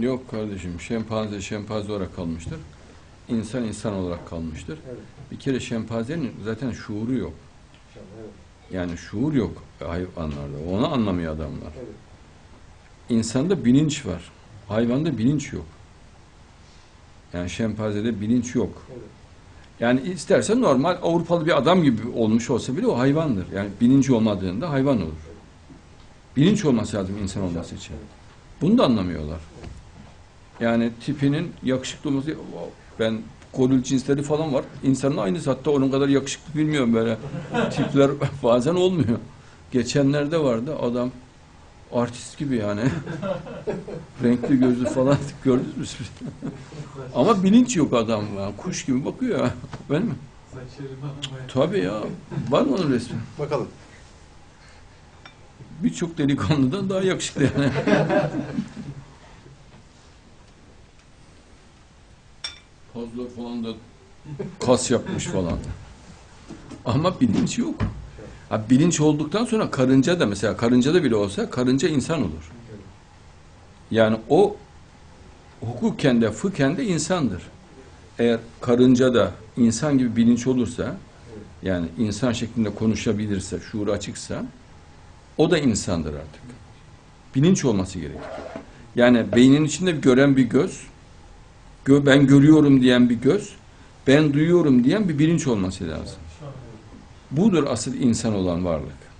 Yok kardeşim, şempanze şempanze olarak kalmıştır. İnsan insan olarak kalmıştır. Evet. Bir kere şempanzenin zaten şuuru yok. Evet. Yani şuur yok hayvanlarda. Onu anlamıyor adamlar. Evet. İnsanda bilinç var. Hayvanda bilinç yok. Yani şempanzede bilinç yok. Evet. Yani istersen normal Avrupalı bir adam gibi olmuş olsa bile o hayvandır. Yani bilinci olmadığında hayvan olur. Bilinç olması lazım insan olması için. Bunu da anlamıyorlar. Yani tipinin yakışıklı olması, ben goril cinsleri falan var. İnsanın aynısı, hatta onun kadar yakışıklı bilmiyorum böyle tipler bazen olmuyor. Geçenlerde vardı adam artist gibi yani. Renkli gözlü falan gördünüz mü siz? Ama bilinç yok adam. Yani kuş gibi bakıyor ya. Değil mi? Tabii ya. Var mı onun resmi? Bakalım. Birçok delikanlıdan daha yakışıklı yani. Fazla falan da kas yapmış falan. Ama bilinç yok. Ha, bilinç olduktan sonra karınca da, mesela karınca da bile olsa karınca insan olur. Yani o hukuken de fıkhen de insandır. Eğer karınca da insan gibi bilinç olursa, yani insan şeklinde konuşabilirse, şuuru açıksa, o da insandır artık. Bilinç olması gerekir. Yani beynin içinde gören bir göz, ben görüyorum diyen bir göz, ben duyuyorum diyen bir bilinç olması lazım. Budur asıl insan olan varlık.